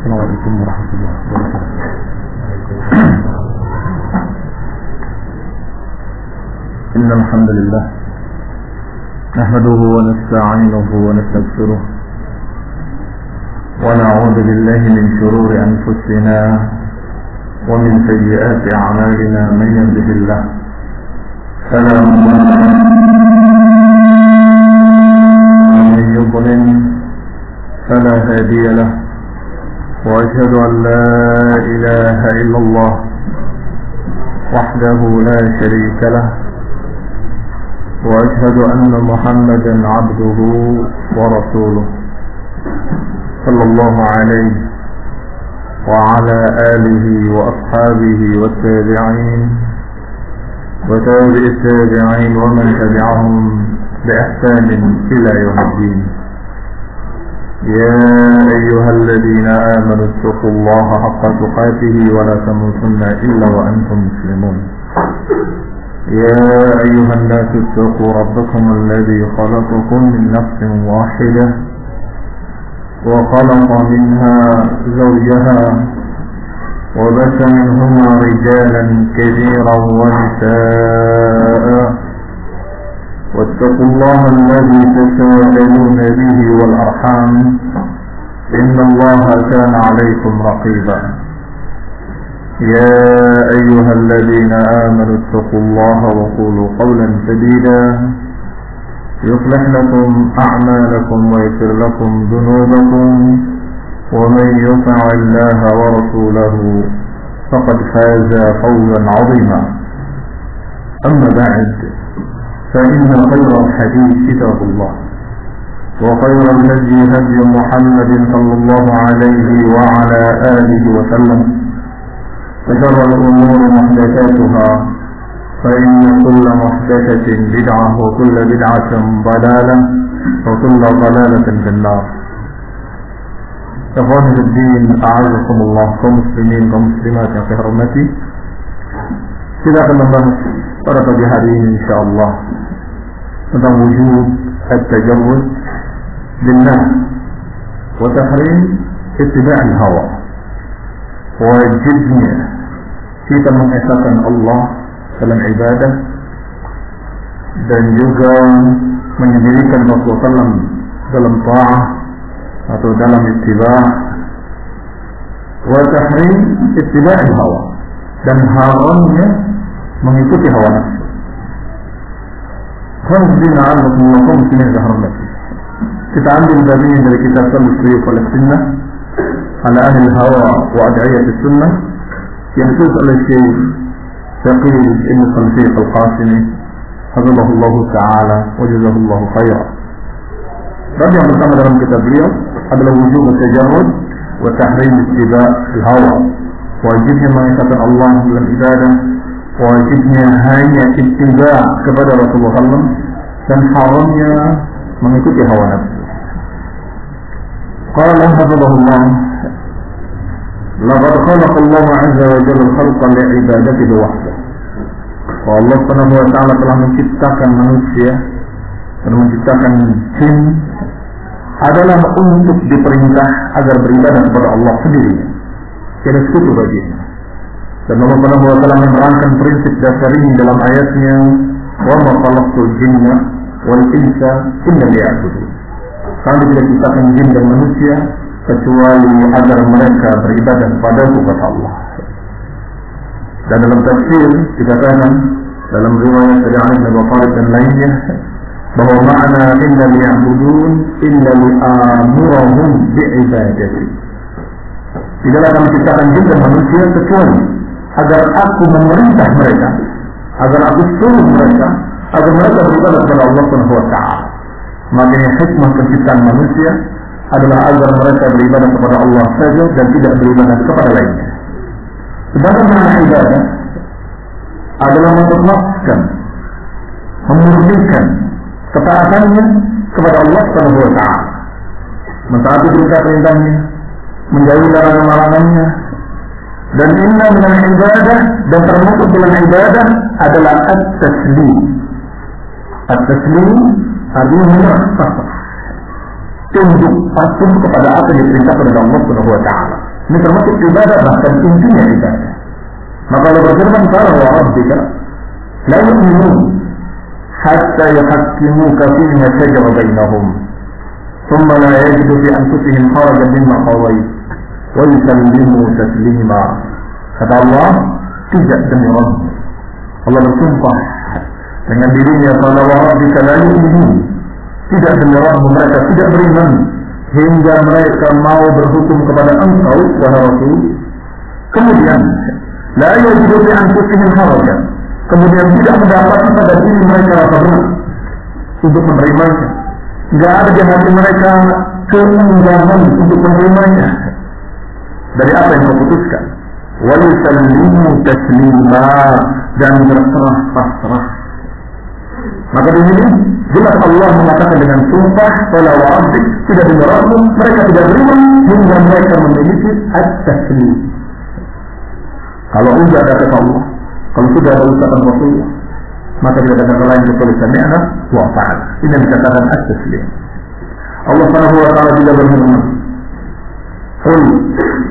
Assalamualaikum warahmatullahi wabarakatuh. Innal hamdalillah nahmaduhu wa nasta'inuhu wa nastaghfiruh wa na'udzu billahi min shururi anfusina wa min sayyiati a'malina man yahdihillah fala mudilla lahu wa man yudlil fala hadiya lahu. وأشهد أن لا إله إلا الله وحده لا شريك له وأشهد أن محمدا عبده ورسوله صلى الله عليه وعلى آله وأصحابه والتابعين وتابع التابعين ومن تبعهم بإحسان إلى يوم الدين. يا أيها الذين آمنوا اتقوا الله حق تقاته ولا تموتن إلا وأنتم مسلمون. يا أيها الناس اتقوا ربكم الذي خلقكم من نفس واحدة وخلق منها زوجها وبث منهما رجالا كثيرا ونساء واتقوا الله الذي تساءلون به والأرحام إن الله كان عليكم رقيبا. يا أيها الذين آمنوا اتقوا الله وقولوا قولا سديدا يصلح لكم أعمالكم ويغفر لكم ذنوبكم ومن يطع الله ورسوله فقد فاز فوزا عظيما. أما بعد، فإن خير الحديث كتاب الله وخير الهدي هدي محمد صلى الله عليه وعلى آله وسلم وشر الأمور محدثاتها فإن كل محدثة بدعة وكل بدعة ضلالة وكل ضلالة في النار. إخواني في الدين أعزكم الله كمسلمين ومسلمات yang saya hormati, kita akan membahas pada pagi hari ini insyaallah tentang wujud at-tajarrud billah wa tahrim ittiba' al-hawa. Wajibnya kita mengesahkan Allah dalam ibadah dan juga menjadikan Rasulullah SAW dalam ta'ah atau dalam ittiba' wa tahrim ittiba' al-hawa, dan haramnya mengikuti hawa nafsu. Kita ambil bagian dari kitab Al-Suyuq al-Sunnah ala ahli al-hawa wa ad'iyat al-sunnah yang ditulis oleh Syekh Taqi Ibn Khalfiq al-Qasimi hafizahullah ta'ala wa jazahullah khair. Bab yang pertama dalam kitab beliau adalah wujub at-tajarrud wa tahrim ittiba' al-hawa. Wajibnya mengesahkan Allah dalam ibadah, wajibnya hanya ittiba' kepada Rasulullah SAW, dan haramnya mengikuti hawa nafsu. Qala hafizahullah, laqad khalaqa Allah 'azza wa jalla al-khalqa li'ibadatihi wahdahu. Allah Subhanahu wa ta'ala telah menciptakan manusia dan menciptakan jin adalah untuk diperintah agar beribadah kepada Allah sendiri, tidak sekutu baginya. Dan Allah Subhanahu wa ta'ala menerangkan prinsip dasar ini dalam ayatnya, wa ma khalaqtul jinna wal insa illa liya'budun. Kami tidak ciptakan jin dan manusia kecuali agar mereka beribadah kepadaku, kata Allah. Dan dalam tafsir dikatakan dalam riwayat dari Ali bin Abi Thalib dan lainnya bahwa makna illa liya'budun illa li'amurahum bi'ibadati. Tidaklah kami ciptakan jin dan manusia kecuali agar aku memerintah mereka, agar aku suruh mereka, agar mereka beribadah kepada Allah Subhanahu wa ta'ala. Makanya hikmah penciptaan manusia adalah agar mereka beribadah kepada Allah saja dan tidak beribadah kepada lainnya. Sedangkan makna ibadah adalah mengikhlaskan, memurnikan ketaatannya kepada Allah Subhanahu wa Ta'ala, mentaati perintah-perintahnya, menjauhi larangan-larangannya. Dan inna minal ibadah, dan termasuk dalam ibadah adalah at-taslim. At-taslim artinya menyerah, tunduk patuh kepada apa yang diperintahkan oleh Allah Subhanahu wa Ta'ala. Ini termasuk ibadah, bahkan intinya ibadah. Maka Allah berfirman, "Qala wa rabbika la yu'minun hatta yuhakkimuka fima shajara bainahum, thumma la yajidu fi anfusihim harajan mimma qadayta wa yusallimu taslima." Kata Allah, tidak demi Rabb. Allah bersumpah dengan dirinya, "Qala wa rabbika la yu'minun." Tidak demi Rabb, mereka tidak beriman hingga mereka mau berhukum kepada engkau wahai Rasul. Kemudian la yajidu fi anfusihim harajan, kemudian tidak mendapati pada diri mereka rasa berat untuk menerimanya. Tidak ada di hati mereka keengganan untuk menerimanya dari apa yang kau putuskan. Wa yusallimu taslima, dan berserah pasrah. Maka di sini jelas Allah mengatakan dengan sumpah, "Qala wa rabbik," tidak demi Rabbmu, mereka tidak beriman hingga mereka memiliki at-taslim. Kalau sudah ada kata Allah, kalau sudah ada ucapan Rasulullah, maka tidak ada kata lain kecuali sami'na wa ata'na. Ini yang dikatakan at-taslim. Allah Subhanahu wa Ta'ala juga berfirman, "Qul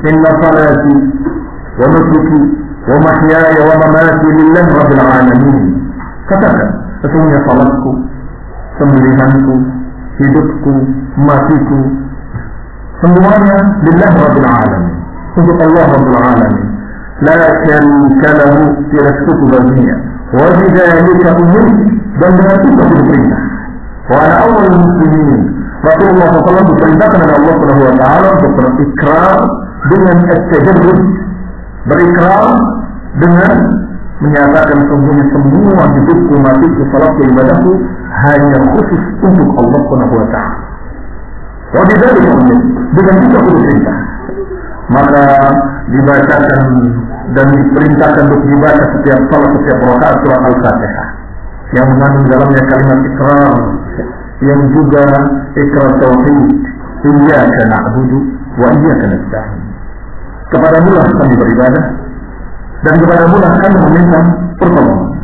inna salati wa nusuki wa mahyaya wa mamati lillahi rabbil alamin." Katakan, sesungguhnya salatku, sembelihanku, hidupku, matiku, semuanya lillahi rabbil alamin, untuk Allah rabbil alamin. La syarika lahu, tidak sekutu baginya. Wa bidzalika umirtu, dan dengan itu aku diperintah. Wa ana awwalul muslimin. Rasulullah SAW diperintahkan oleh Allah Subhanahu wa Ta'ala untuk berikrar dengan at-tajarrud, berikrar dengan menyatakan sungguhnya semua hidupku, matiku, salatku, ibadahku hanya khusus untuk Allah Subhanahu wa Ta'ala. Wa bidzalika umirtu, dengan itu aku diperintah. Maka dibacakan dan diperintahkan untuk dibaca setiap salat, setiap rakaat surat Al-Fatihah yang mengandung dalamnya kalimat ikrar, yang juga ikrar tauhid, iyyaka na'budu wa iyyaka nasta'in. Kepadamu lah kami beribadah dan kepadamu lah kami meminta pertolongan.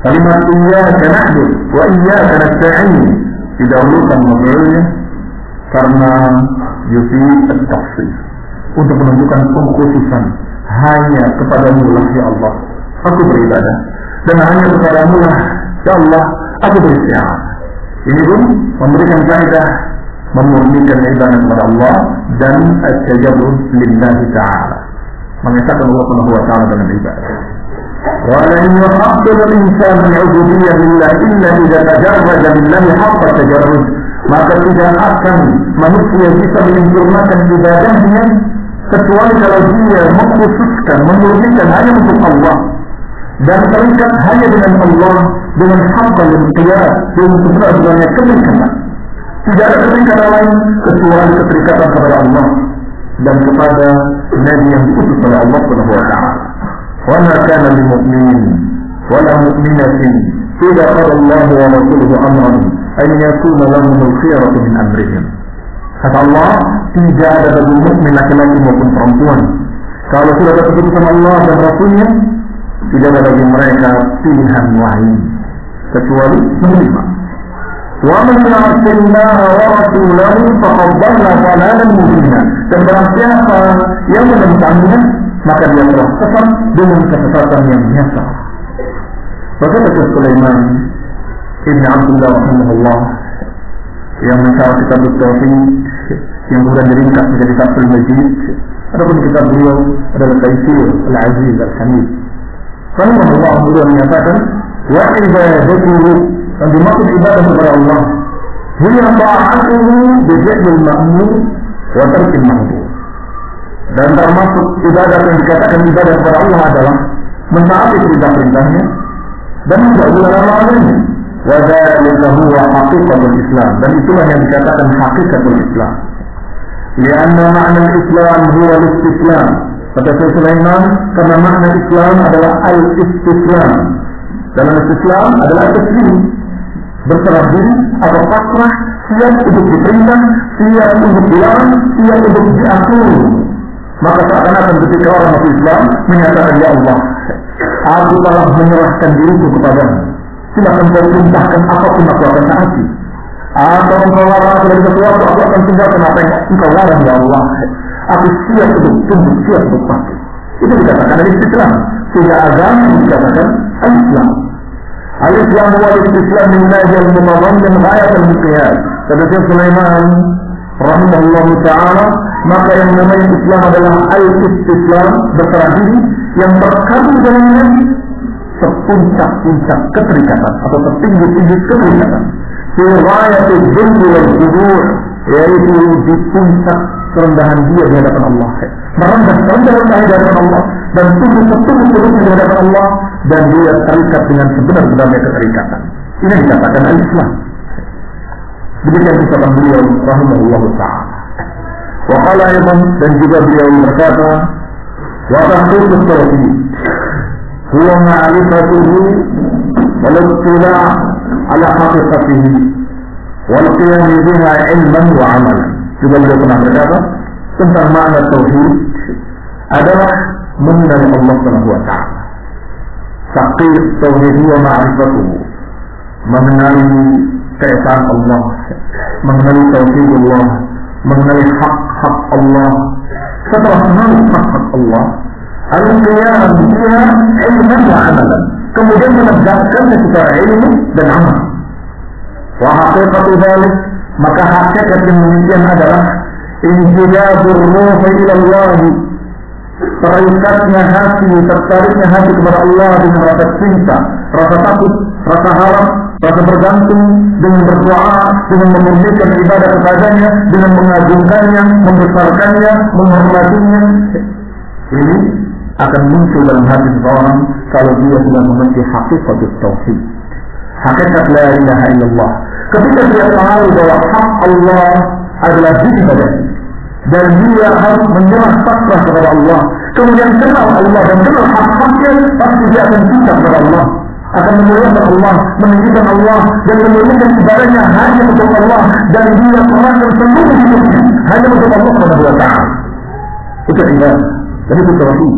Kalimat iyyaka na'budu wa iyyaka nasta'in didahulukan maf'ulnya karena yufid at-takhsis, untuk menunjukkan pengkhususan. Hanya kepadamu lah ya Allah aku beribadah, dan hanya kepadamu lah ya Allah aku beristighfar. Ini pun memberikan faedah memurnikan ibadah kepada Allah dan at-tajarrud lillahi ta'ala, mengesahkan Allah Subhanahu wa Ta'ala dengan ibadah. Wa la yuhaqqil al-insanu al-'ubudiyyah lillahi illa idza tajarrada lillahi haqqa tajarrud. Maka tidak akan manusia bisa menyempurnakan ibadahnya kecuali kalau dia mengkhususkan, memurnikan hanya untuk Allah dan terikat hanya dengan Allah, dengan haqqal inqiyad, dengan sebenarnya keterikatan. Tidak ada keterikatan lain kecuali keterikatan kepada Allah dan kepada Nabi yang diutus oleh Allah Subhanahu wa Ta'ala. Wa ma kana lil mu'minin wa la mu'minatin idza qada Allah wa rasuluhu amran an yakuna lahum al-khiyaratu min amrihim. Kata Allah, tidak ada bagi mukmin laki-laki maupun perempuan, kalau sudah ada keputusan Allah dan Rasulnya, tidak ada bagi mereka pilihan lain kecuali menerima. Wa man ya'sillaha wa rasulahu faqad dhalla dhalalan mubina. Dan barang siapa yang menentangnya, maka dia telah sesat dengan kesesatan yang nyata. Berkata Syekh Sulaiman Ibn Abdullah rahimahullah yang mensyarah kitab Tauhid yang kemudian diringkas menjadi Fathul Majid. Adapun kitab beliau adalah Taisir Al-Aziz Al-Hamid. Rahimahullah beliau menyatakan, wa ibadatuhu, yang dimaksud ibadah kepada Allah, hiya ta'atuhu bi fi'lil ma'mur wa tarkil mahdhur. Dan termasuk ibadah yang dikatakan ibadah kepada Allah adalah mentaati perintah-perintahnya dan menjauhi larangan-larangannya. Wa dzalika huwa haqiqatul Islam, dan itulah yang dikatakan hakikatul Islam. Lianna makna Islam huwa al-istislam. Kata Syekh Sulaiman, karena makna Islam adalah al-istislam, Dalam Islam adalah taslim, berserah diri atau pasrah, siap untuk diperintah, siap untuk dilarang, siap untuk diatur. Maka seakan-akan ketika orang masuk Islam menyatakan, ya Allah, aku telah menyerahkan diriku kepadamu. Silakan kau perintahkan apapun aku akan taati. Atau engkau larang dari sesuatu aku akan tinggalkan apa yang engkau larang, ya Allah. Aku siap untuk tunduk, siap untuk patuh. Itu dikatakan dari Islam. Sehingga agama dikatakan Al-Islam. Al-Islam wal Islam lillahi al-mutawammin ghayat al-miqyas. Kata Syekh Sulaiman rahimahullah ta'ala, maka yang namanya Islam adalah al-istislam, berserah diri, yang terkandung dalamnya sepuncak-puncak keterikatan atau tertinggi-tinggi keterikatan. Surayatul dzulli wal khudu', yaitu di puncak kerendahan dia di hadapan Allah, merendah di hadapan Allah, dan tunduk di hadapan Allah, dan dia terikat dengan sebenar-benarnya keterikatan. Ini dikatakan al-Islam. Demikian ucapan beliau rahimahullah ta'ala. Wa qala aydan, dan juga beliau berkata, wa tahqiqut tauhid huwa ma'rifatuhu wal ittila' ala haqiqatihi wal qiyam biha ilman wa 'amalan. Juga beliau pernah berkata tentang makna tauhid adalah mengenali Allah Subhanahu wa ta'ala. Tahqiq tauhid huwa ma'rifatuhu, mengenali keesaan Allah, mengenali tauhid Allah, mengenali hak-hak Allah. Setelah mengenali hak-hak Allah, al-qiyam biha ilman wa 'amalan, kemudian menegakkannya secara ilmu dan amal. Wa haqiqatu dzalik, maka hakikat yang demikian adalah injilabur ruhi ila Allah, terikatnya hati, tertariknya hati kepada Allah dengan rasa cinta, rasa takut, rasa harap, rasa bergantung, dengan berdoa, dengan memurnikan ibadah kepadanya, dengan mengagungkannya, membesarkannya, menghormatinya. Ini akan muncul dalam hati seseorang kalau dia sudah mengerti hakikat tauhid, hakikat la ilaha illallah. Ketika dia tahu bahwa hak Allah adalah diibadah dan dia harus menyerah pasrah kepada Allah, kemudian kenal Allah dan kenal hak-haknya, pasti dia akan cinta kepada Allah, akan memuliakan Allah, meninggikan Allah, dan menunjukkan ibadahnya hanya untuk Allah, dan dia serahkan seluruh hidupnya hanya untuk Allah Subhanahu wa ta'ala. Itu ibadah, dan itu tauhid.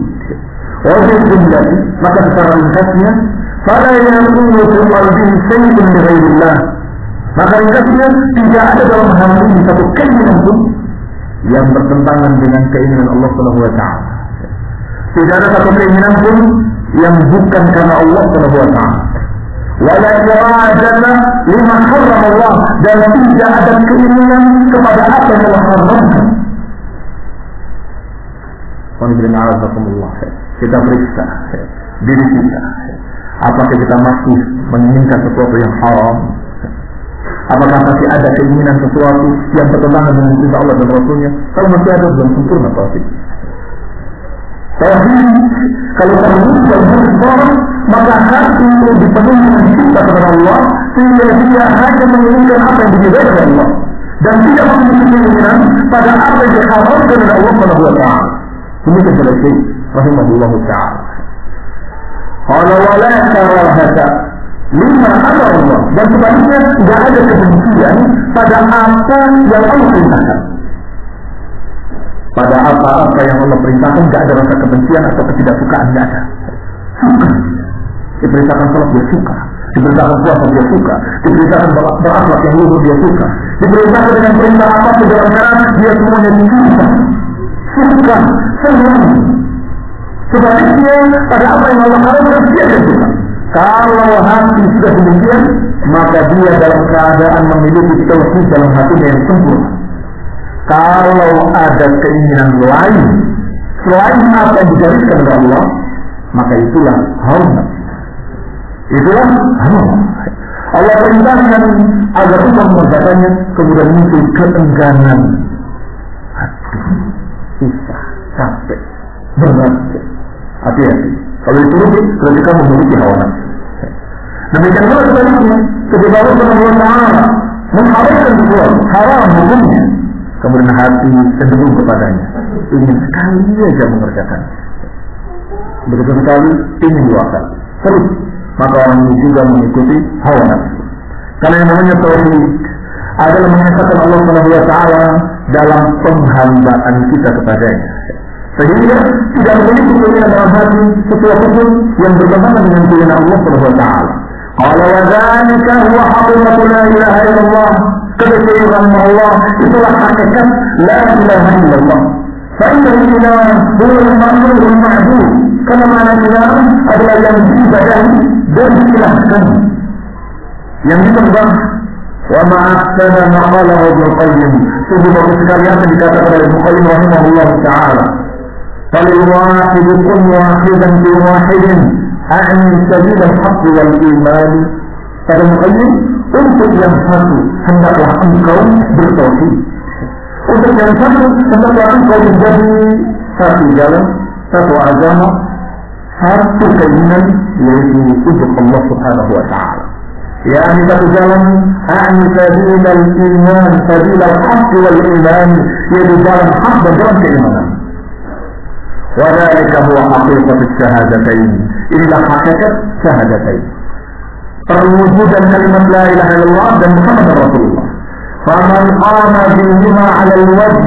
Wajib jumlah, maka secara ringkasnya, fala yakunu fi qalbihi shay'un li ghairillah, maka ringkasnya tidak ada dalam hati ini satu keinginan pun yang bertentangan dengan keinginan Allah Subhanahu wa ta'ala. Tidak ada satu keinginan pun yang bukan karena Allah Subhanahu wa ta'ala. Wala iradata lima haram Allah, dan tidak ada keinginan kepada apa yang Allah haramkan. Kita periksa diri kita, apakah kita masih menginginkan sesuatu yang haram? Apakah masih ada keinginan sesuatu yang bertentangan dengan perintah Allah dan Rasulnya? Kalau masih ada, belum sempurna tauhid. Tauhid kalau terwujud dalam hati seseorang, maka hati itu dipenuhi dengan cinta kepada Allah, sehingga dia hanya menginginkan apa yang diridai oleh Allah, dan tidak memiliki keinginan pada apa yang diharamkan oleh Allah Subhanahu wa ta'ala. Ini kepada Syekh rahimahullah ta'ala. Qala wala karahata lima amar Allah, dan sebaliknya tidak ada kebencian pada apa yang Allah perintahkan. Pada apa-apa yang Allah perintahkan tidak ada rasa kebencian atau ketidaksukaan, tidak ada. Suka. Diperintahkan salat dia suka, diperintahkan puasa dia suka, diperintahkan berakhlak yang luhur dia suka, diperintahkan dengan perintah apa dalam perkara dia semuanya suka, senang. Sebaliknya pada apa yang Allah haramkan dia tidak suka. Kalau hati sudah demikian, maka dia dalam keadaan memiliki tauhid dalam hatinya yang sempurna. Kalau ada keinginan lain selain apa yang digariskan oleh Allah, maka itulah hawa nafsu. Itulah hawa. Allah perintahkan agar kita mengerjakannya, kemudian muncul keengganan. Aduh, susah, capek, berat. Hati-hati. Kalau dituruti, berarti kamu memiliki hawa nafsu. Demikian pula sebaliknya, ketika Allah Subhanahu wa ta'ala mengharamkan sesuatu, haram hukumnya, kemudian hati cenderung kepadanya, ingin sekali saja mengerjakannya. Begitu sekali, ingin dua kali, terus maka orang ini juga mengikuti hawa nafsu. Karena yang namanya tauhid adalah mengesahkan Allah Subhanahu wa taala dalam penghambaan kita kepadanya. Sehingga tidak memiliki keinginan dalam hati sesuatu pun yang bertentangan dengan keinginan Allah Subhanahu wa taala. Qala wa dzalika huwa haqiqatu la ilaha illallah. Kebesaran Allah itulah hakikat la ilaha illallah. Fa inna al-ilah huwa al-ma'mur wal-ma'bud. Karena makna ilah adalah yang diibadahi dan diilahkan, yang disembah. Wa ma'ahsana ma'amalahu Ibnu Qayyim. Sungguh bagus sekali yang dikatakan oleh Ibnu Qayyim rahimahullah ta'ala. فَلِلْوَاحِدِ كُنْ وَاحِدًا بِوَاحِدٍ أَعْنِي سَبِيلَ الْحَقِّ وَالْإِيمَانِ. Kata Ibnu Qayyim, untuk yang satu hendaklah engkau bertauhid. Untuk yang satu hendaklah engkau menjadi satu jalan, satu agama, satu keinginan, yaitu untuk Allah Subhanahu wa taala. Yani satu jalan, a'ni sabilal iman, sabilal haqq wal iman, yaitu jalan hak dan jalan keimanan. Wa dzalika huwa haqiqatus syahadatain. Inilah hakikat syahadatain. Perwujudan kalimat la ilaha illallah dan Muhammad Rasulullah. Faman qama bihima 'ala al-wajh,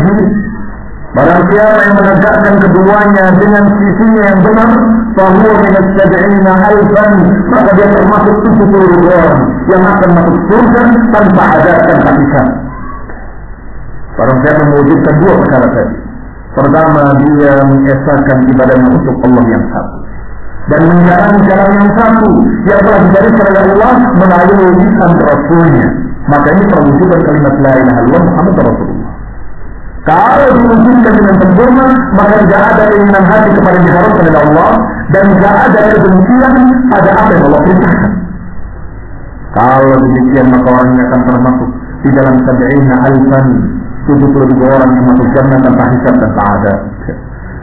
barang siapa yang menegakkan keduanya dengan sisinya yang benar, fahuwa min as-sab'ina alfan, maka dia termasuk 70 orang yang akan masuk surga tanpa azab dan hisab. Barang siapa mewujudkan dua perkara tadi. Pertama, dia mengesahkan ibadahnya untuk Allah yang satu dan menjalani jalan yang satu yang telah digariskan oleh Allah melalui lisan Rasulnya. Maka ini perwujudan kalimat la ilaha illallah Muhammad Rasulullah. Kalau diwujudkan dengan sempurna, maka tidak ada keinginan hati kepada yang diharapkan oleh Allah dan tidak ada kebencian pada apa yang Allah perintahkan. Kalau demikian, maka orang ini akan termasuk di dalam 70 alfan, 70 orang yang masuk jannah tanpa hisab dan tanpa azab.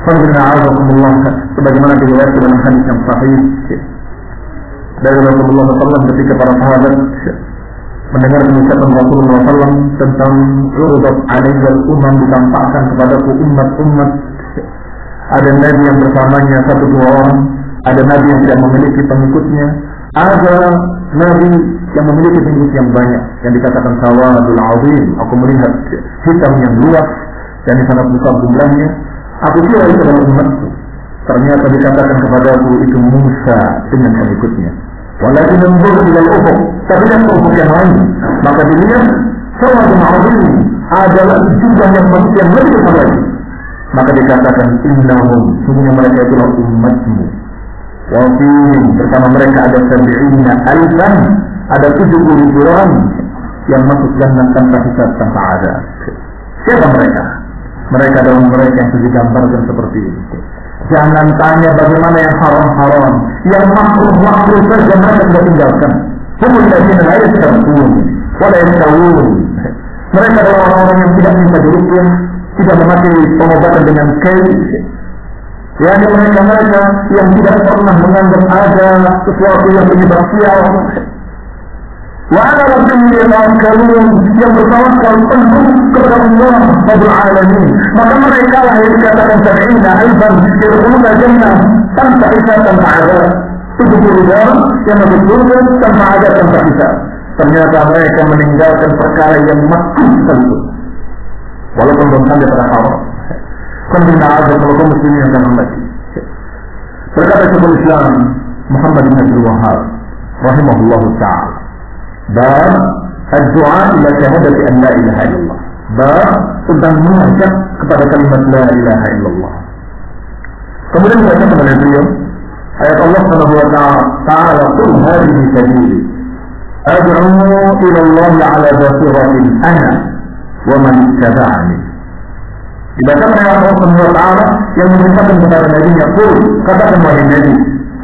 Alhamdulillah, sebagaimana diriwayatkan dalam hadis yang sahih dari Rasulullah SAW ketika para sahabat mendengar ucapan Rasulullah SAW tentang urudat alaihal umam, ditampakkan kepadaku umat-umat. Ada nabi yang bersamanya 1-2 orang, ada nabi yang tidak memiliki pengikutnya, ada nabi yang memiliki pengikut yang banyak, yang dikatakan sawadul azim. Aku melihat hitam yang luas dan sangat besar jumlahnya. Aku kira itu adalah umatku. Ternyata dikatakan kepadaku itu Musa dengan pengikutnya. Walakin menurut ilal ufuk, tapi yang ufuk yang lain, maka dilihat sawadul azim adalah jumlah yang manusia yang lebih besar lagi. Maka dikatakan innahum, sungguhnya mereka itulah umatmu. Wafihim, bersama mereka ada 70 alfan, ada 70 orang yang masuk jannah tanpa hisab, tanpa azab. Siapa mereka? Mereka adalah mereka yang digambarkan seperti ini. Jangan tanya bagaimana yang haram-haram, yang makruh-makruh saja mereka sudah tinggalkan. Kemudian la yastaqun, wala yastawun. Mereka adalah orang-orang yang tidak minta diruqyah, tidak memakai pengobatan dengan kain. Yani mereka yang tidak pernah menganggap ada sesuatu yang penyebab sial. Wa ala rabbihim yatawakkalun, yang bertawakal penuh kepada Allah Rabbul Alamin. Maka mereka lah yang dikatakan 70 alfan yadkhuluna jannah tanpa hisab, tanpa azab. 70 orang yang masuk surga tanpa azab, tanpa hisab. Ternyata mereka meninggalkan perkara yang makruh sekalipun, walaupun belum sampai pada haram. Kembali azab kalau kaum muslimin yang akan mati. Berkata Syekhul Islam Muhammad bin Abdul Wahhab rahimahullahu ta'ala, bab ad-du'a ila syahadati an la ilaha illallah, bab tentang mengajak kepada kalimat la ilaha illallah. Kemudian dibacakan oleh beliau ayat Allah Subhanahu wa ta'ala, qul hadhihi sabili ad'u ila Allah ala basiratin ana wa man ittaba'ani. Dibacakan oleh Allah Subhanahu wa ta'ala yang memerintahkan kepada Nabi-Nya, qul, katakan wahai Nabi,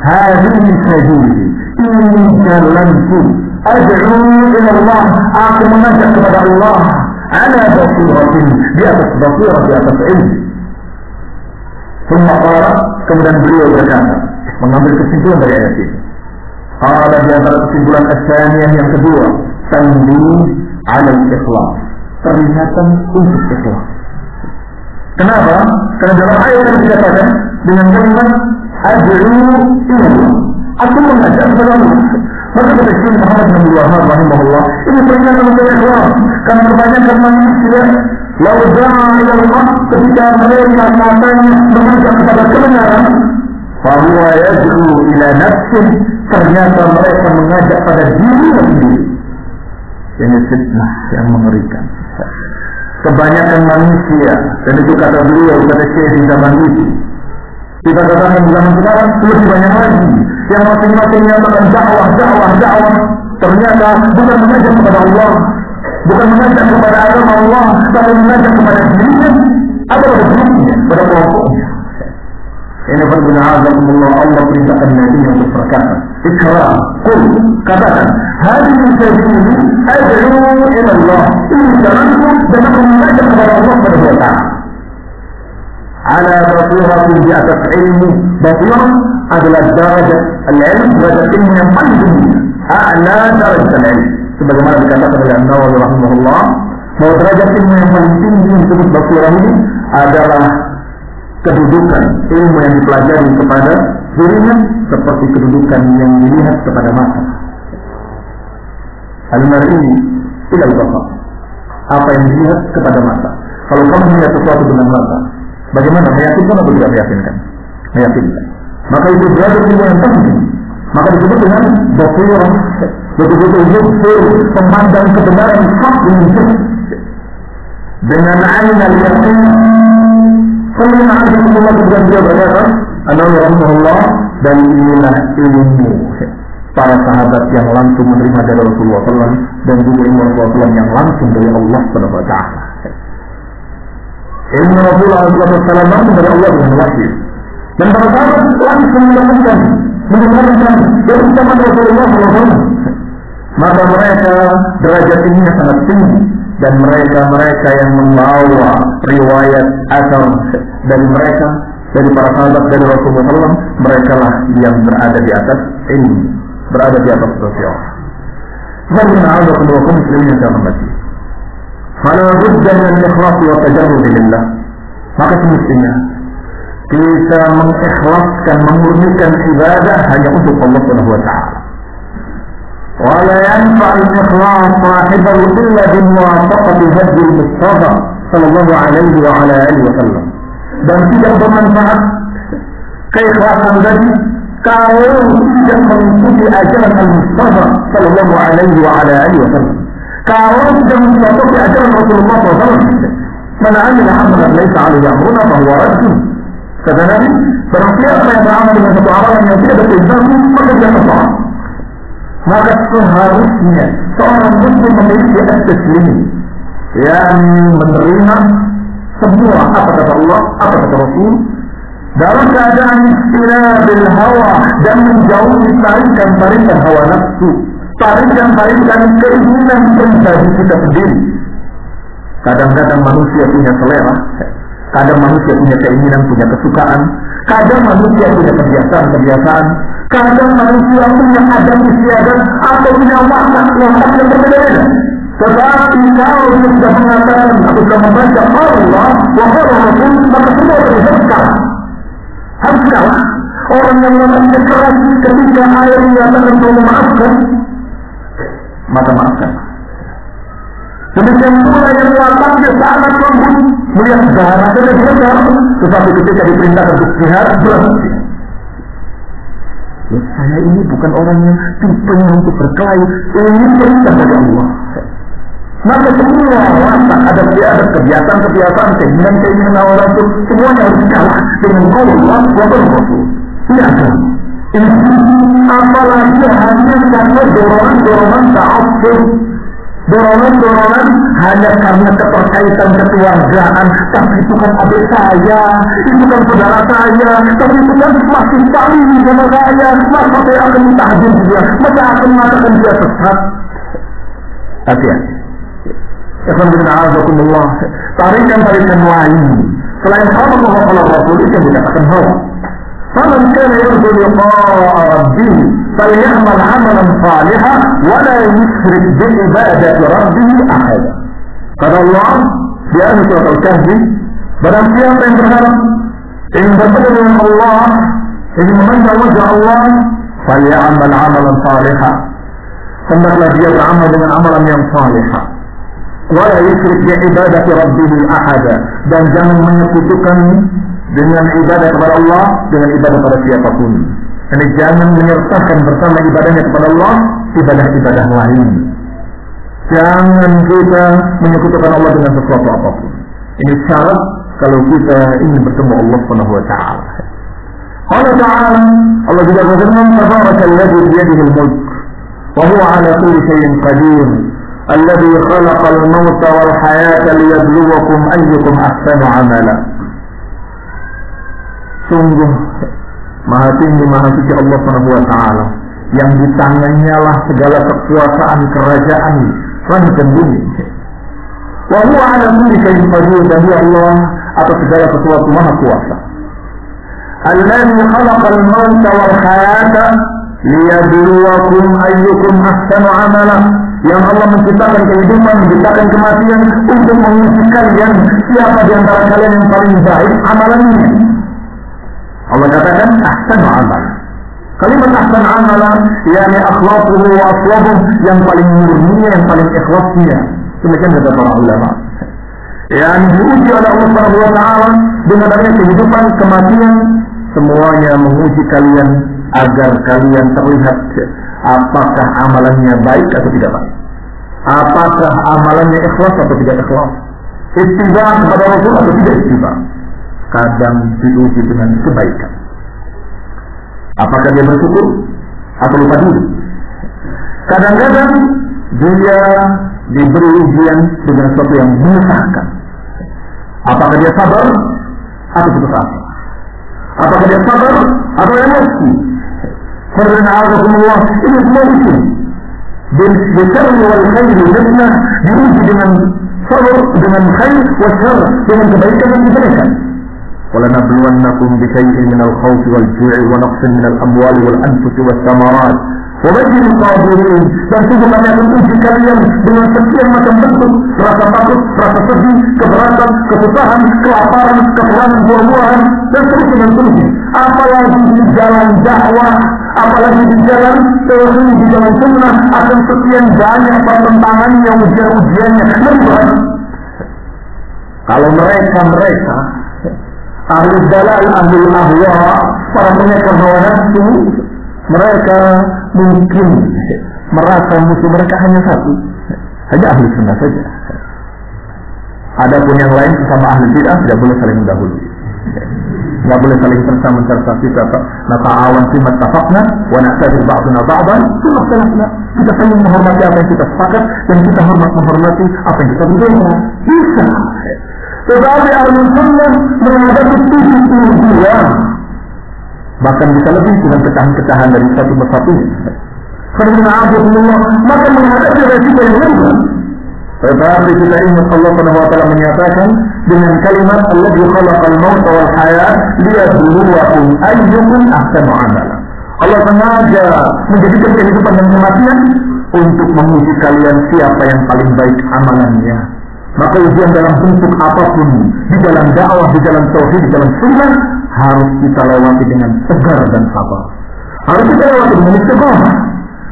hadhihi sabili, ini jalanku, ad'u ila Allah, aku mengajak kepada Allah, ala basiratin, di atas basirah, di atas ilmu. Kemudian beliau berkata, mengambil kesimpulan dari ayat ini. Ada di antara kesimpulan as-saniyah yang kedua, tanbih ala al-ikhlas, peringatan untuk ikhlas. Kenapa? Karena dalam ayat yang dikatakan dengan kalimat ad'u ila Allah, Aku mengajak kepada Allah. Maka kata Syekh Muhammad bin Abdul Wahhab rahimahullah, ini peringatan untuk ikhlas. Karena kebanyakan manusia lalu da'a ila al-haq, ketika mereka katanya mengajak kepada kebenaran, fahuwa yad'u ila nafsih, ternyata mereka mengajak pada diri sendiri. Ini fitnah yang mengerikan. Kebanyakan manusia, dan itu kata beliau, kata Syekh di zaman itu, kita katakan di zaman sekarang lebih banyak lagi yang masing-masing menyatakan dakwah, ternyata bukan mengajak kepada Allah, bukan mengajak kepada agama Allah, tapi mengajak kepada dirinya atau pada grupnya, pada kelompoknya. Ini berbunyi-bunyi Allah perintahkan Nabi untuk berkata, Ikra, qul, katakan, hadhihi sabili ad'u ila Allah. Ini jalanku dan aku mengajak kepada Allah Subhanahu wa ta'ala. Ala basiratin di atas ilmu. Basirah adalah derajat al-ilm, derajat ilmu yang paling tinggi. A'la derajat al-ilm. Sebagaimana dikatakan oleh An-Nawawi rahimahullah, bahwa derajat ilmu yang paling tinggi disebut basirah ini adalah kedudukan ilmu yang dipelajari kepada dirinya seperti kedudukan yang dilihat kepada mata. Al-mar'i ila al-basar. Apa yang dilihat kepada mata. Kalau kamu melihat sesuatu dengan mata, bagaimana? Meyakinkan atau tidak meyakinkan? Meyakinkan. Maka itu derajat ilmu yang penting. Maka disebut dengan basirah, betul-betul yubsir, memandang kebenaran hak dengan ain al-yaqin. Kemudian Rasulullah juga berkata, An-Nawawi rahimahullah, dan inilah ilmu para sahabat yang langsung menerima dari Rasulullah SAW dan juga ilmu Rasulullah yang langsung dari Allah Subhanahu wa ta'ala. Ilmu Rasulullah SAW langsung dari Allah dengan wahyu. Dan para sahabat langsung mendengarkan dari ucapan Rasulullah SAW. Maka mereka derajat ini sangat tinggi. Dan mereka yang membawa riwayat asal dari mereka, dari para sahabat dari Rasulullah SAW, mereka lah yang berada di atas ilmu, berada di atas sosial. Bagaimana Allah kedua kaum muslimin yang saya hormati? Fala budda min al-ikhlas wa tajarrud lillah. Maka semestinya kita mengikhlaskan, memurnikan ibadah hanya untuk Allah Subhanahu wa ta'ala. ولا ينفع الإخلاص صاحبه إلا بموافقة هدي المصطفى صلى الله عليه وعلى آله وسلم. Dan tidak bermanfaat keikhlasan tadi kalau tidak mengikuti ajaran Al-Mustafa sallallahu alaihi wa ala alihi wasallam. Kalau tidak mengikuti ajaran Rasulullah sallallahu alaihi wasallam, man 'amila 'amalan laysa 'alaihi amruna fa huwa radd. Kata Nabi, barang siapa yang beramal dengan satu amalan yang tidak ada perintahnya, maka dia salah. Maka seharusnya seorang muslim memiliki at-taslim, yang menerima semua apa kata Allah, apa kata Rasul, dalam keadaan istirabil hawa dan menjauhi tarikan hawa nafsu, tarikan keinginan pribadi kita sendiri. Kadang-kadang manusia punya selera, kadang manusia punya keinginan, punya kesukaan, kadang manusia punya kebiasaan, kadang manusia punya adat istiadat atau punya watak yang berbeda-beda. Tetapi kalau dia sudah mengatakan atau sudah membaca Allah wa Rasul, maka semua terlihat kalah. Harus kalah. Orang yang membaca keras ketika ayat menyatakan untuk memaafkan, maka maafkan. Demikian pula yang wataknya sangat lembut, melihat darah dan besar, tetapi ketika diperintahkan untuk jihad, berhenti. Saya ini bukan orang yang tipenya untuk berkelahi, ini perintah dari Allah. Maka semua watak, ada kebiasaan, keinginan awal itu, semuanya harus kalah dengan Allah wa Rasul. Ini ada. Apalagi hanya karena dorongan ta'assub, dorongan hanya karena keterkaitan kekeluargaan. Tapi itu kan adik saya, itu kan saudara saya, tapi itu kan masih paling sama saya, maka saya akan tahdir dia, maka akan mengatakan dia sesat. Hati-hati. Alhamdulillah, tarikan lain selain Allah wa Rasul itu yang dikatakan hawa. فمن كان يرجو لقاء ربه فليعمل عملا صالحا ولا يشرك بعبادة ربه أحدا. Kata Allah di ayat surat Al-Kahfi, barang siapa yang berharap ingin bertemu dengan Allah, ingin memandang wajah Allah, falyamal amalan salihah, hendaklah dia beramal dengan amalan yang salihah. Wala yusyrik bi ibadati rabbih ahada, dan jangan menyekutukan dengan ibadah kepada Allah dengan ibadah pada siapapun. Jadi jangan menyertakan bersama ibadahnya kepada Allah ibadah-ibadah lain. Jangan kita menyekutukan Allah dengan sesuatu apapun. Ini syarat kalau kita ingin bertemu Allah Subhanahu wa taala. Allah Ta'ala, Allah juga berfirman, "Tabarakalladzi biyadihi al-mulk wa huwa 'ala kulli shay'in qadir, alladzi khalaqal mauta wal hayata liyabluwakum ayyukum ahsanu 'amala." Sungguh Maha tinggi, Maha suci Allah Subhanahu wa taala, yang di tangannya lah segala kekuasaan kerajaan langit dan bumi. Wa huwa 'ala kulli shay'in qadir, dan dia Allah atas segala sesuatu Maha kuasa. Alladzi khalaqal mauta wal hayata liyabluwakum ayyukum ahsanu 'amala, yang Allah menciptakan kehidupan, menciptakan kematian untuk menguji kalian siapa di antara kalian yang paling baik amalannya. Allah katakan ahsanu 'amala. Kalimat ahsan 'amala yakni akhlaquhu wa aswabuh, yang paling murni, yang paling ikhlasnya. Demikian kata para ulama. Yang diuji oleh Allah Subhanahu wa taala dengan adanya kehidupan, kematian, semuanya menguji kalian agar kalian terlihat apakah amalannya baik atau tidak baik, apakah amalannya ikhlas atau tidak ikhlas, ittiba kepada Rasul atau tidak ittiba. Kadang diuji dengan kebaikan, apakah dia bersyukur atau lupa diri. Kadang-kadang dia diberi ujian dengan sesuatu yang menyesatkan, apakah dia sabar atau putus asa, apakah dia sabar atau emosi. Subhanallah, ini semua ujian. Bil-syarri wal khairi fitnah, diuji dengan sabar, dengan khair, wa syarr, dengan kebaikan dan kebaikan. وَلَنَبْلُوَنَّكُمْ بِشَيْءٍ مِنَ الْخَوْفِ وَالْجُوعِ وَنَقْصٍ مِنَ الْأَمْوَالِ وَالْأَنْفُسِ وَالثَّمَرَاتِ وَبَشِّرِ الصَّابِرِينَ, dan sungguh kami akan uji kalian dengan sekian macam bentuk, rasa takut, rasa sedih, keberatan, kesusahan, kelaparan, kekurangan buah-buahan, dan seterusnya. Apalagi di jalan dakwah, apalagi di jalan tauhid, di jalan sunnah, akan sekian banyak pertentangannya, ujian-ujiannya. Kalau mereka ahli dalal, ahli ahwa, para pengekor hawa nafsu, mereka mungkin merasa musuh mereka hanya satu, hanya ahli sunnah saja. Adapun yang lain sesama ahli bid'ah tidak boleh saling mendahului, tidak boleh saling serta-merta. Kita awan fi mattafaqna wa na'tadir ba'duna ba'dan, kita saling menghormati apa yang kita sepakat, dan kita menghormati apa yang kita berbeda. Bisa. Tetapi ahli sunnah menghadapi 72, bahkan bisa lebih dengan pecahan-pecahan dari satu persatunya. Maka menghadapi resiko yang lebih. Tetapi kita ingat Allah Subhanahu wa taala menyatakan dengan kalimat Alladzi khalaqal mauta wal hayat liyabluwakum ayyukum ahsanu 'amala. Allah sengaja menjadikan kehidupan dan kematian untuk menguji kalian siapa yang paling baik amalannya. Maka ujian dalam bentuk apapun, di dalam dakwah, di dalam tauhid, di dalam sunnah, harus kita lewati dengan tegar dan sabar. Harus kita lewati dengan istiqamah,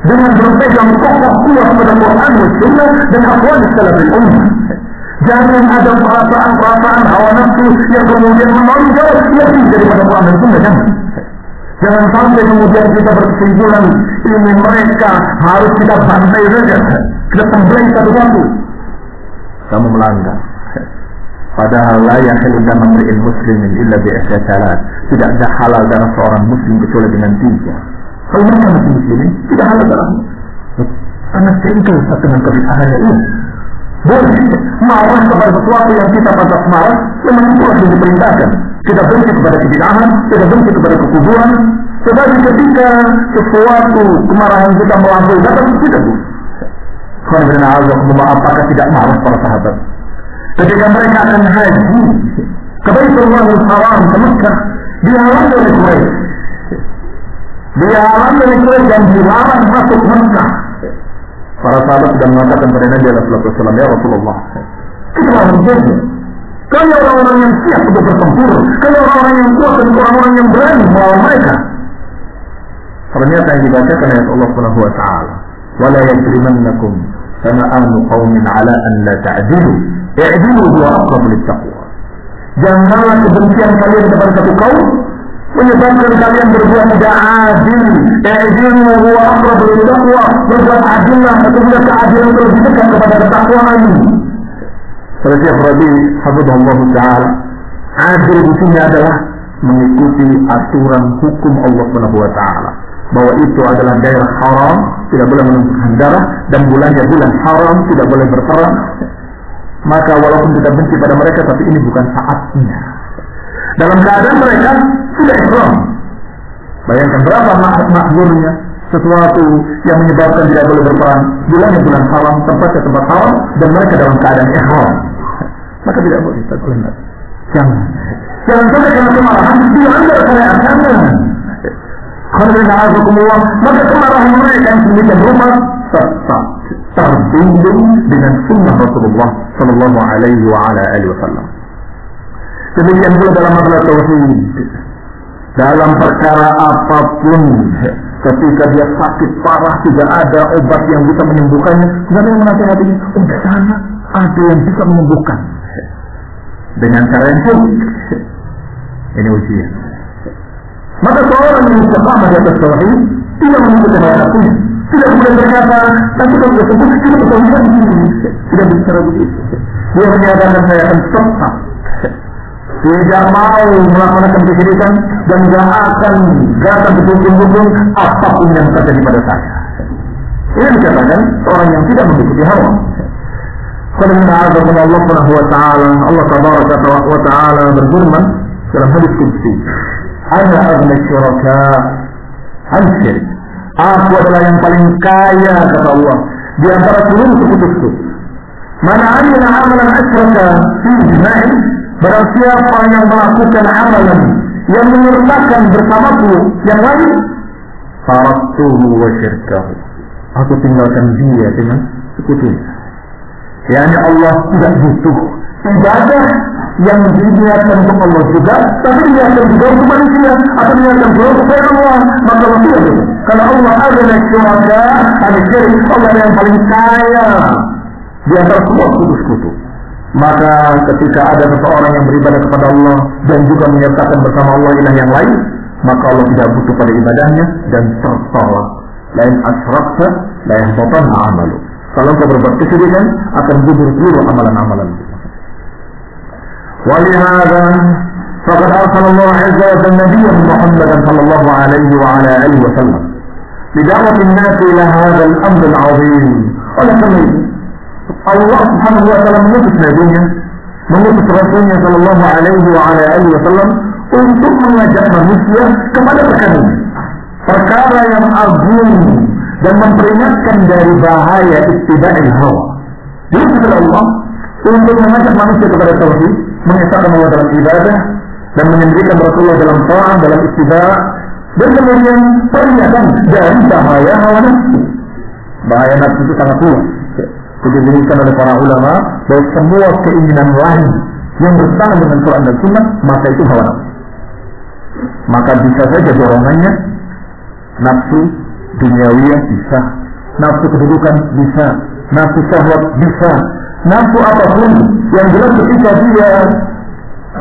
dengan berpegang kokoh kuat pada Quran dan sunnah dan aqwal salaful ummah. Jangan ada perasaan hawa nafsu yang kemudian menonjol lebih daripada Quran dan sunnah. Jangan sampai kemudian kita berkesimpulan ini mereka harus kita bantai saja, kita sembelih satu-satu. Kamu melanggar. Padahal la yahillu damu imri'in muslimin illa bi ihsalat. Tidak ada halal darah seorang muslim kecuali dengan 3. Kalau mereka masih muslimin, tidak halal darahnya. Karena tinggal satu dengan kebidahannya ini. Boleh marah kepada sesuatu yang kita pantas marah, memang itulah yang diperintahkan. Kita benci kepada kebidahan, kita benci kepada kekuburan. Tetapi ketika sesuatu kemarahan kita melampaui batas, tidak boleh. Apakah tidak marah para sahabat ketika mereka akan haji ke Baitullahil Haram, ke Mekah, dilarang oleh Quraisy, dan dilarang masuk Mekah. Para sahabat sudah mengatakan kepada Nabi sallallahu alaihi wasallam, ya Rasulullah, kita larang saja. Kami orang-orang yang siap untuk bertempur, kami orang-orang yang kuat dan orang-orang yang berani melawan mereka. Ternyata yang dibacakan ayat Allah Subhanahu wa taala, "Wala yajrimannakum shana'anu qaumin 'ala an la ta'dilu, i'dilu huwa aqrabu lit-taqwa." Janganlah kebencian kalian kepada satu kaum menyebabkan kalian berbuat tidak adil. I'dilu huwa aqrabu lit-taqwa. Berbuat adillah, sesungguhnya keadilan itu lebih dekat kepada ketakwaan. Syekh Rabi hafizahullah taala, adil di sini adalah mengikuti aturan hukum Allah Subhanahu wa taala, bahwa itu adalah daerah haram, tidak boleh menumpahkan darah, dan bulannya bulan haram, tidak boleh berperang. Maka walaupun kita benci pada mereka, tapi ini bukan saatnya. Dalam keadaan mereka sudah ihram, bayangkan berapa makmurnya sesuatu yang menyebabkan tidak boleh berperang, bulannya bulan haram, tempatnya tempat haram, dan mereka dalam keadaan ihram. Maka tidak boleh kita boleh. Jangan sampai karena kemarahan dilanggar syariat. Maka kemarahan mereka yang sedemikian rupa tetap terbimbing dengan sunnah Rasulullah Sallallahu Alaihi Wasallam. Demikian pula dalam masalah tauhid, dalam perkara apapun, ketika dia sakit parah tidak ada obat yang bisa menyembuhkannya, tidak ada yang menasihati, di sana ada yang bisa menyembuhkan dengan cara yang sulit. Ini ujian. Maka seorang yang istiqamah di atas tauhid tidak menyebutkan ayatnya, tidak boleh berkata, tapi kalau sudah sembuh kita bertauhid begini, tidak bicara begitu. Dia menyatakan saya akan tetap tidak mau melaksanakan kesyirikan dan tidak akan berhubung apapun yang terjadi pada saya. Ini dikatakan orang yang tidak mengikuti hawa. Karena Allah Subhanahu wa taala, Allah Tabaraka wa taala berfirman dalam hadis qudsi, "Ana aghna syuraka an syirik." Aku adalah yang paling kaya, kata Allah, di antara seluruh sekutuku. Mana amila amalan asyraka fihi ma'i, barang siapa yang melakukan amalan yang menyertakan bersamaku yang lain, taraktuhu wa syirkahu, aku tinggalkan dia dengan sekutunya. Yani Allah tidak butuh ibadah yang diniatkan untuk Allah juga, tapi diniatkan juga untuk manusia, atau diniatkan juga untuk Allah. Maka Allah tidak butuh. Karena Allah adalah syuraka al-syirik, Allah yang paling kaya di antara semua sekutu-sekutu. Maka ketika ada seseorang yang beribadah kepada Allah dan juga menyertakan bersama Allah ilah yang lain, maka Allah tidak butuh pada ibadahnya dan tertolak. Lain asyrakta, la yahbatanna 'amalu. Kalau engkau berbuat kesyirikan, akan gugur seluruh amalan-amalan. Walihada faqad arsalallahu 'azza wa jalla nabiyyan Muhammadan sallallahu alaihi wa ala alihi wa sallam lida'wati an-nas ila hadha al-amr al-'azim. Oleh karena itu Allah Subhanahu wa taala mengutus nabinya, mengutus rasulnya sallallahu alaihi wa ala alihi wa sallam untuk mengajak manusia kepada perkara yang agung dan memperingatkan dari bahaya ittiba'il hawa. Jadi kata Allah untuk mengajak manusia kepada tauhid, mengesahkan Allah dalam ibadah dan menyendirikan Rasulullah dalam ta'ah, dalam ittiba', dan kemudian peringatan dari bahaya hawa nafsu. Bahaya nafsu itu sangat luas. Diberikan oleh para ulama bahwa semua keinginan lain yang bertentangan dengan Quran dan Sunnah, maka itu hawa nafsu. Maka bisa saja dorongannya nafsu duniawiyah bisa, nafsu kedudukan bisa, nafsu syahwat bisa, nafsu apapun yang jelas ketika dia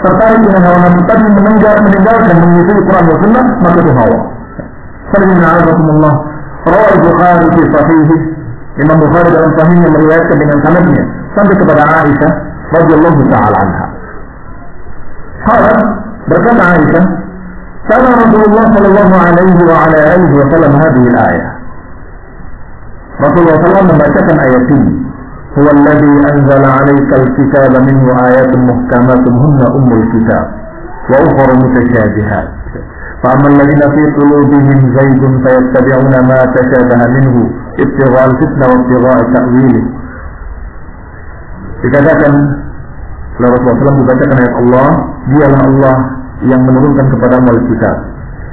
tertarik dengan hawa nafsu tadi meninggalkan mengikuti Quran dan Sunnah, maka itu hawa. Sallallahu rawal Bukhari fi sahihi, Imam Bukhari dalam sahihnya meriwayatkan dengan sanadnya sampai kepada Aisyah radhiyallahu taala anha. Berkata Aisyah, "Kana Rasulullah sallallahu alaihi wa ala alihi wa sallam hadhihi al-ayah." Rasulullah SAW membacakan ayat ini. "Huwa alladhi anzala 'alaika al-kitaba minhu ayatun muhkamatun hunna ummul kitab wa ukhra mutashabihat. فأما الذين في قلوبهم زيغ فيتبعون ما تشابه منه ابتغاء الفتنة وابتغاء تأويله." Dikatakan oleh Rasulullah SAW, dibacakan ayat Allah, dialah Allah yang menurunkan kepadamu Alkitab.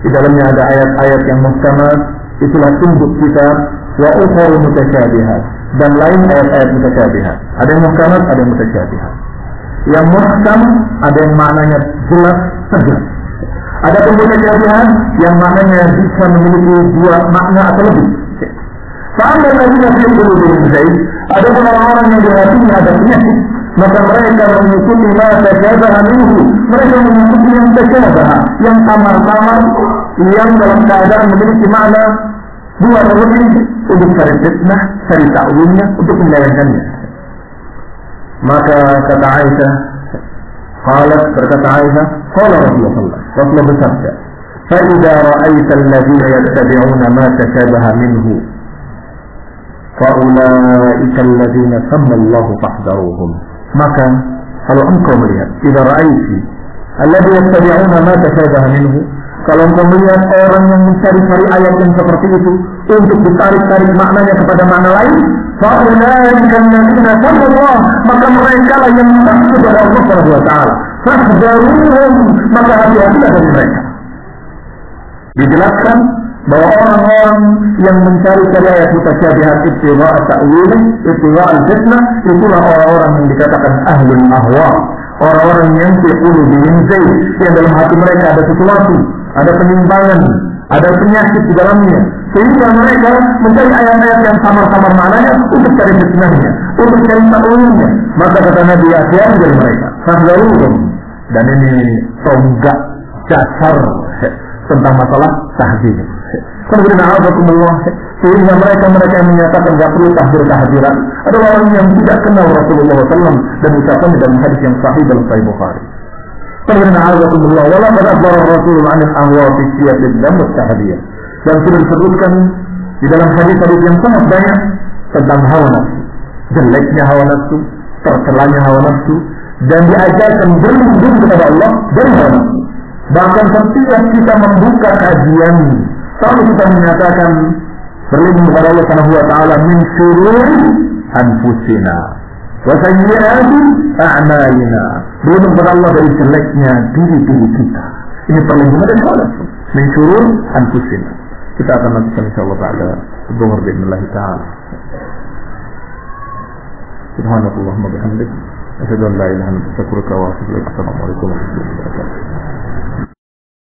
Di dalamnya ada ayat-ayat yang muhkamat, itulah induk kitab, wa ukhra mutasyabihat, dan lain ayat-ayat mutasyabihat. Ada yang muhkamat, ada yang mutasyabihat. Yang muhkam ada yang maknanya jelas, tegas. Ada mutasyabihat yang maknanya bisa memiliki dua makna atau lebih. Sama lagi yang qulubihim zaid. Ada orang-orang yang di hatinya ada penyakit, maka mereka mengikuti ma tasyabaha minhu. Mereka mengikuti yang tasyabaha, yang samar-samar, yang dalam keadaan memiliki makna dua atau lebih, untuk cari fitnah, cari ta'wilnya, untuk menyayangkannya. Maka kata Aisyah, berkata Aisyah, qala Rasulullah bersabda, fa idza ra'aita alladziina yattabi'una ma tashabaha minhu fa ulaika alladziina samma Allahu fahdharuhum. Maka kalau engkau melihat, idza ra'aiti alladziina yattabi'una ma tashabaha minhu, kalau engkau melihat orang yang mencari-cari ayat yang seperti itu untuk ditarik-tarik maknanya kepada makna lain, fa'ulaika alladziina samma Allah, maka mereka lah yang maksud dari Allah Subhanahu wa taala. Fahdharuhum, maka hati-hatilah dari mereka. Dijelaskan bahwa orang-orang yang mencari-cari ayat mutasyabihat ibtigha' ta'wil, ibtigha' al-fitnah, itulah orang-orang yang dikatakan ahlul ahwa, orang-orang yang fi qulubihim zayd, yang dalam hati mereka ada sesuatu, ada penyimpangan, ada penyakit di dalamnya, sehingga mereka mencari ayat-ayat yang samar-samar maknanya untuk cari fitnahnya, untuk cari ta'wilnya. Maka kata Nabi, hati-hati dari mereka. Fahdharuhum, dan ini tonggak dasar tentang masalah tahdzir. Kemudian a'adzakumullah, sehingga mereka yang menyatakan tidak perlu tahdziran adalah orang yang tidak kenal Rasulullah SAW dan ucapannya dalam hadis yang sahih dalam Sahih Bukhari. Kemudian a'adzakumullah, wala qad akhbara Rasul 'an al-ahwa fi siyasat dan tahdhir. Dan sudah disebutkan di dalam hadis-hadis yang sangat banyak tentang hawa nafsu, jeleknya hawa nafsu, tercelanya hawa nafsu, dan diajarkan berlindung kepada Allah dari hawa nafsu. Bahkan setiap kita membuka kajian, selalu kita menyatakan berlindung kepada Allah Subhanahu wa taala min syururi anfusina wa sayyi'ati a'malina. Berlindung kepada Allah dari jeleknya diri-diri kita. Ini perlindungan dari Allah min syururi anfusina. Kita akan lanjutkan insyaallah pada dhuhur bi'idznillah taala. Subhanallahumma bihamdik, asyhadu an la ilaha illa anta astaghfiruka wa atubu ilaik. Assalamualaikum warahmatullahi wabarakatuh.